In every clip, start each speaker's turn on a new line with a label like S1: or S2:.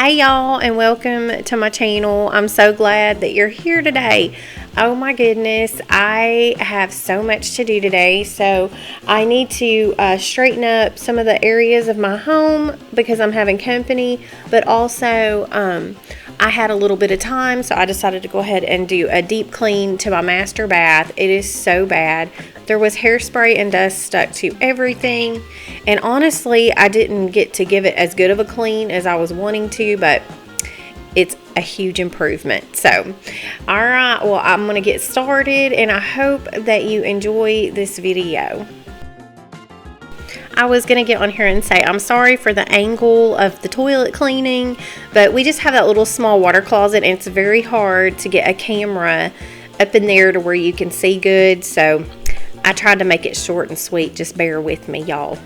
S1: Hey y'all, and welcome to my channel. I'm so glad that you're here today. Oh my goodness, I have so much to do today. So I need to straighten up some of the areas of my home because I'm having company, but also I had a little bit of time, so I decided to go ahead and do a deep clean to my master bath. It is so bad. There was hairspray and dust stuck to everything, and honestly, I didn't get to give it as good of a clean as I was wanting to, but it's a huge improvement. So, all right, well, I'm going to get started, and I hope that you enjoy this video. I was going to get on here and say I'm sorry for the angle of the toilet cleaning, but we just have that little small water closet, and it's very hard to get a camera up in there to where you can see good, so I tried to make it short and sweet. Just bear with me, y'all.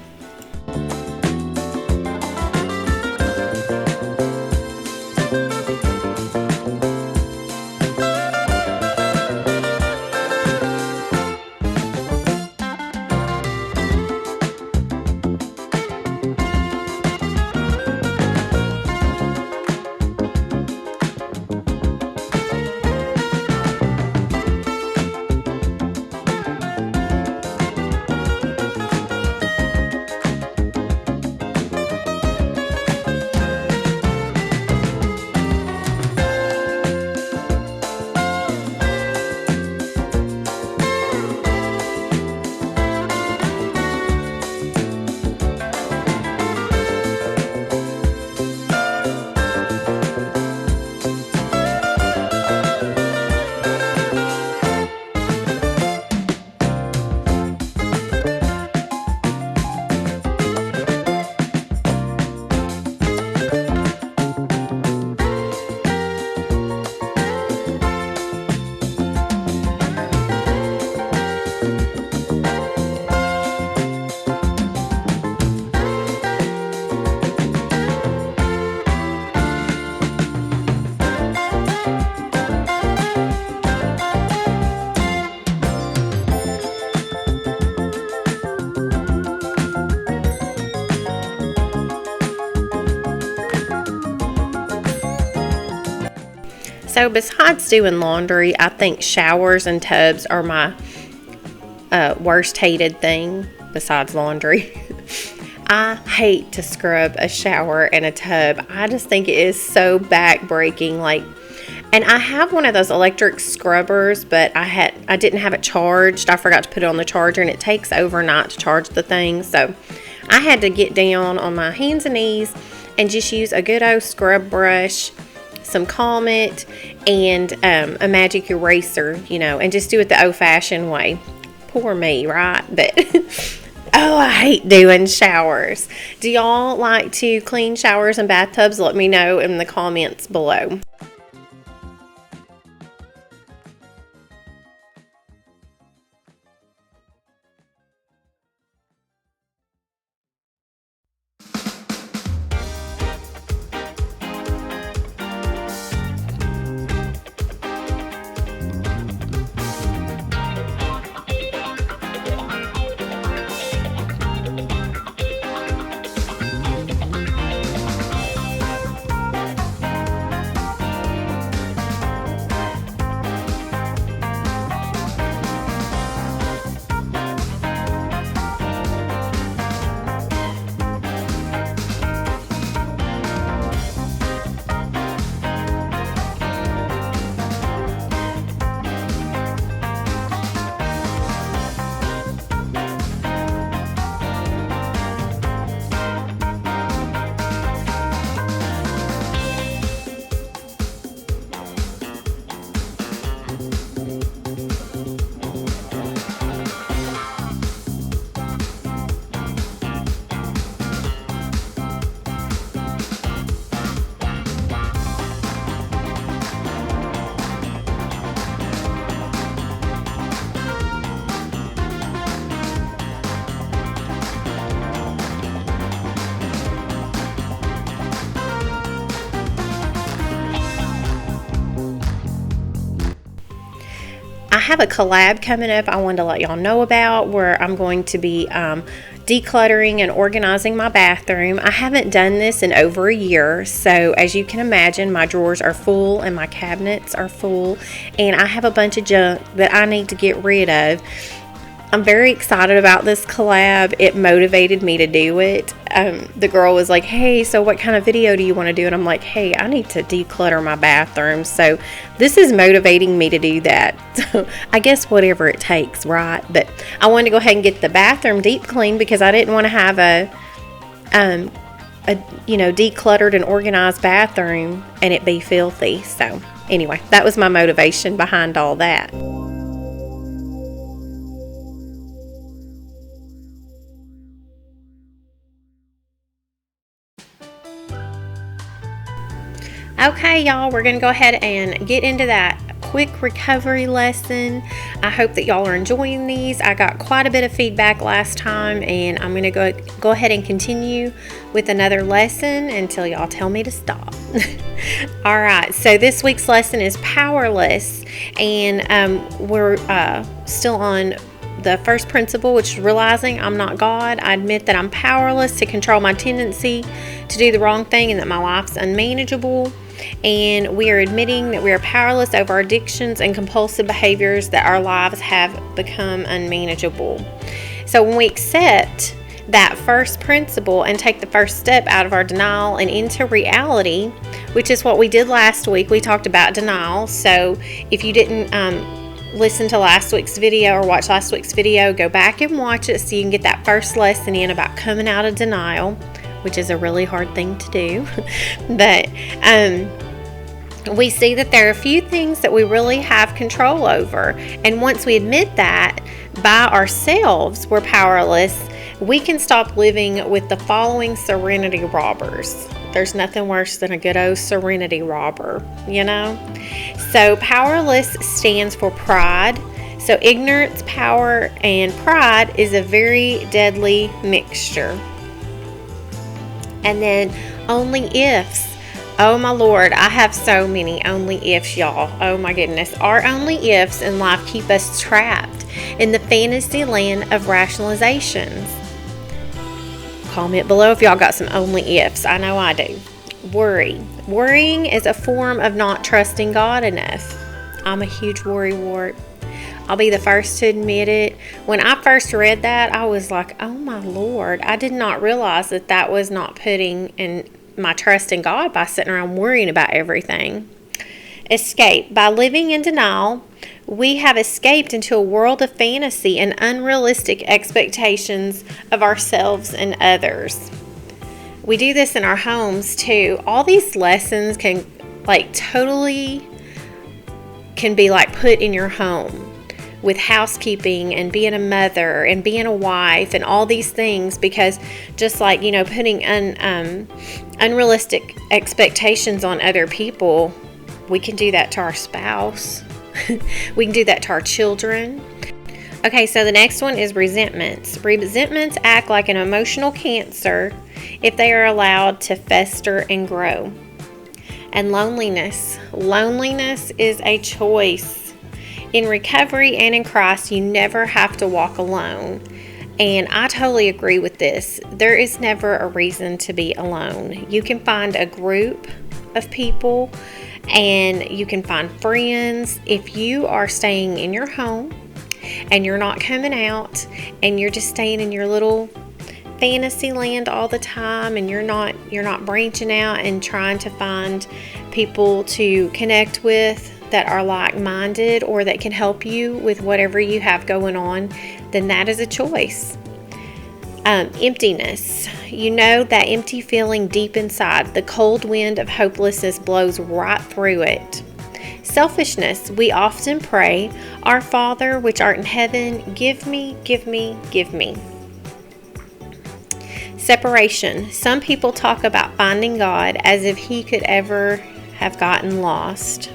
S1: So besides doing laundry, I think showers and tubs are my worst hated thing besides laundry. I hate to scrub a shower and a tub. I just think it is so back breaking. And I have one of those electric scrubbers, but I didn't have it charged. I forgot to put it on the charger, and it takes overnight to charge the thing. So I had to get down on my hands and knees and just use a good old scrub brush, some Calm It, and a magic eraser, and just do it the old-fashioned way. Poor me, right? But oh, I hate doing showers. Do y'all like to clean showers and bathtubs? Let me know in the comments below. I have a collab coming up I wanted to let y'all know about, where I'm going to be decluttering and organizing my bathroom. I haven't done this in over a year, so as you can imagine, my drawers are full and my cabinets are full, and I have a bunch of junk that I need to get rid of. I'm very excited about this collab. It motivated me to do it. The girl was like, hey, so what kind of video do you want to do? And I'm like, hey, I need to declutter my bathroom. So this is motivating me to do that. So I guess whatever it takes, right? But I wanted to go ahead and get the bathroom deep cleaned because I didn't want to have a decluttered and organized bathroom and it be filthy. So anyway, that was my motivation behind all that. Okay, y'all, we're going to go ahead and get into that quick recovery lesson. I hope that y'all are enjoying these. I got quite a bit of feedback last time, and I'm going to go ahead and continue with another lesson until y'all tell me to stop. All right, so this week's lesson is powerless, and we're still on the first principle, which is realizing I'm not God. I admit that I'm powerless to control my tendency to do the wrong thing and that my life's unmanageable. And we are admitting that we are powerless over our addictions and compulsive behaviors, that our lives have become unmanageable. So when we accept that first principle and take the first step out of our denial and into reality, which is what we did last week, we talked about denial. So if you didn't listen to last week's video or watch last week's video, go back and watch it so you can get that first lesson in about coming out of denial, which is a really hard thing to do. But we see that there are a few things that we really have control over. And once we admit that by ourselves we're powerless, we can stop living with the following serenity robbers. There's nothing worse than a good old serenity robber, you know? So powerless stands for pride. So ignorance, power, and pride is a very deadly mixture. And then only ifs. Oh my Lord, I have so many only ifs, y'all. Oh my goodness. Our only ifs in life keep us trapped in the fantasy land of rationalizations. Comment below if y'all got some only ifs. I know I do. Worry. Worrying is a form of not trusting God enough. I'm a huge worrywart. I'll be the first to admit it. When I first read that, I was like, oh my Lord. I did not realize that that was not putting in my trust in God by sitting around worrying about everything. Escape. By living in denial, we have escaped into a world of fantasy and unrealistic expectations of ourselves and others. We do this in our homes too. All these lessons can be put in your home with housekeeping and being a mother and being a wife and all these things, because just like, putting unrealistic expectations on other people, we can do that to our spouse. We can do that to our children. Okay, so the next one is resentments. Resentments act like an emotional cancer if they are allowed to fester and grow. And loneliness. Loneliness is a choice. In recovery and in Christ, you never have to walk alone. And I totally agree with this. There is never a reason to be alone. You can find a group of people and you can find friends. If you are staying in your home and you're not coming out and you're just staying in your little fantasy land all the time, and you're not branching out and trying to find people to connect with that are like-minded or that can help you with whatever you have going on, then that is a choice. Emptiness. You know that empty feeling deep inside. The cold wind of hopelessness blows right through it. Selfishness. We often pray, "Our Father, which art in heaven, give me, give me, give me." Separation. Some people talk about finding God as if he could ever have gotten lost.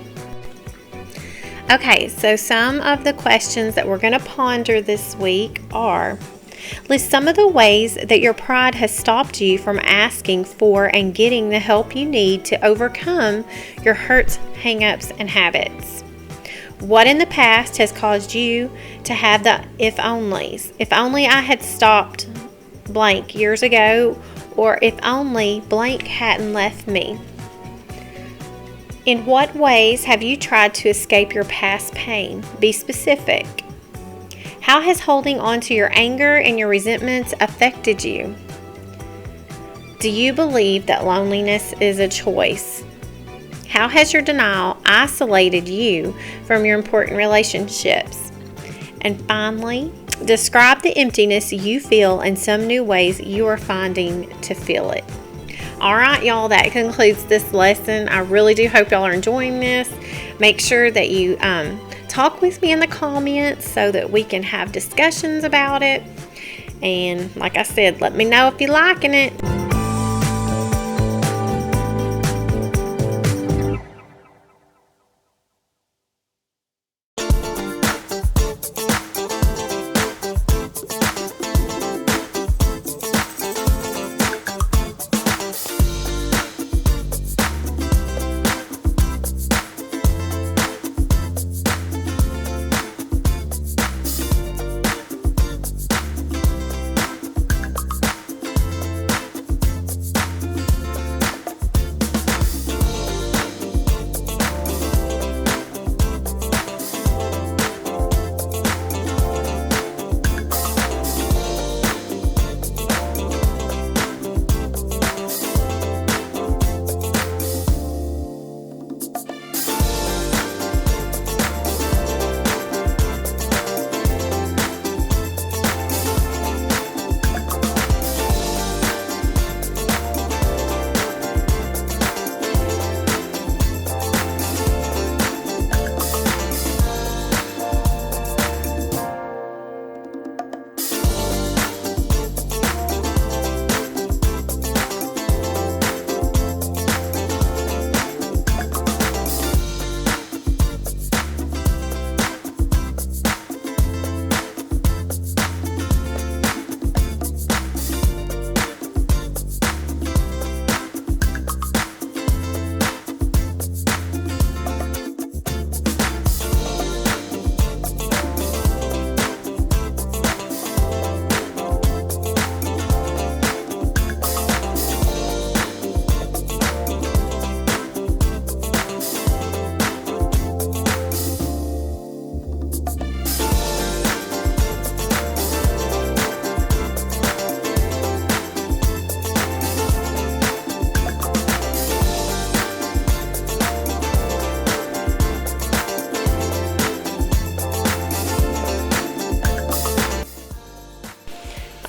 S1: Okay, so some of the questions that we're going to ponder this week are: list some of the ways that your pride has stopped you from asking for and getting the help you need to overcome your hurts, hang-ups, and habits. What in the past has caused you to have the if-onlys? If only I had stopped blank years ago, or if only blank hadn't left me. In what ways have you tried to escape your past pain? Be specific. How has holding on to your anger and your resentments affected you? Do you believe that loneliness is a choice? How has your denial isolated you from your important relationships? And finally, describe the emptiness you feel and some new ways you are finding to feel it. All right, y'all, that concludes this lesson. I really do hope y'all are enjoying this. Make sure that you talk with me in the comments so that we can have discussions about it. And like I said, let me know if you're liking it.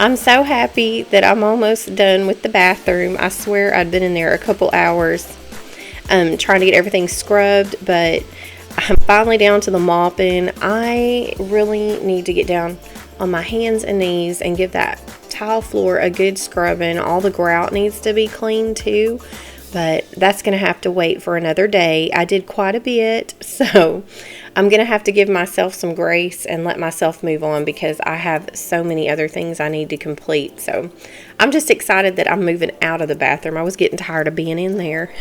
S1: I'm so happy that I'm almost done with the bathroom. I swear I'd been in there a couple hours trying to get everything scrubbed, but I'm finally down to the mopping. I really need to get down on my hands and knees and give that tile floor a good scrubbing. All the grout needs to be cleaned too, but that's going to have to wait for another day. I did quite a bit, so I'm going to have to give myself some grace and let myself move on because I have so many other things I need to complete. So I'm just excited that I'm moving out of the bathroom. I was getting tired of being in there.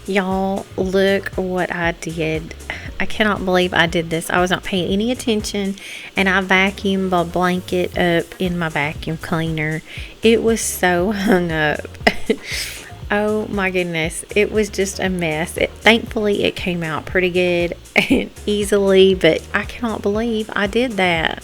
S1: Y'all, look what I did. I cannot believe I did this. I was not paying any attention, and I vacuumed the blanket up in my vacuum cleaner. It was so hung up. Oh my goodness, it was just a mess. Thankfully, it came out pretty good and easily, but I cannot believe I did that.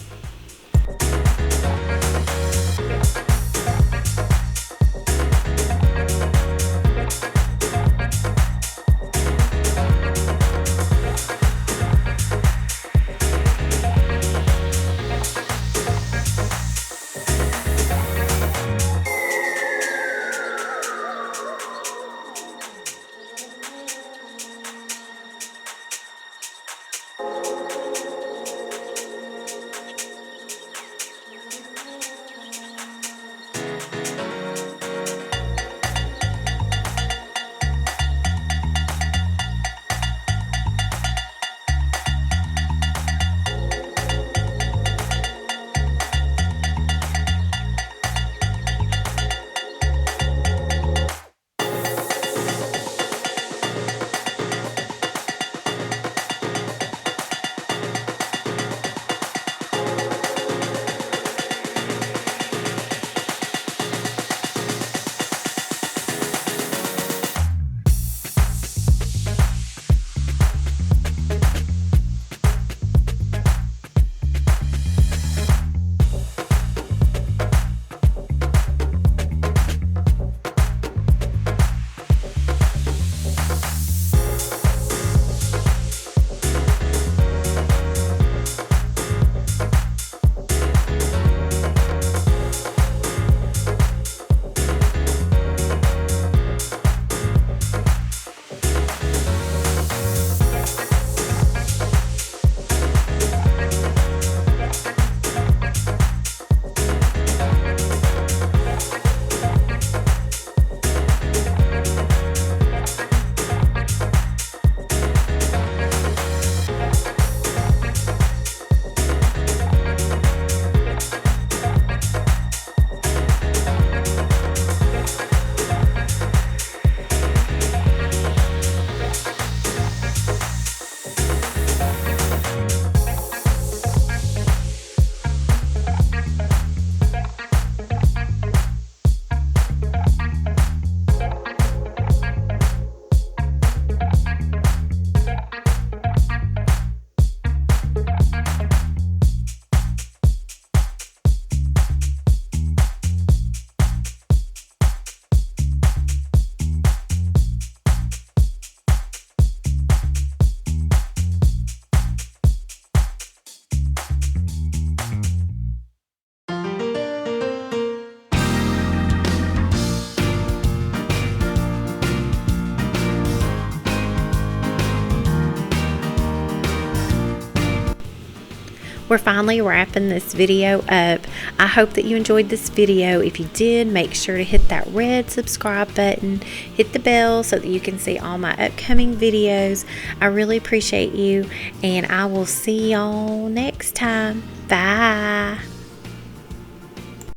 S1: We're finally wrapping this video up. I hope that you enjoyed this video. If you did, make sure to hit that red subscribe button, hit the bell so that you can see all my upcoming videos. I really appreciate you, and I will see y'all next time. Bye.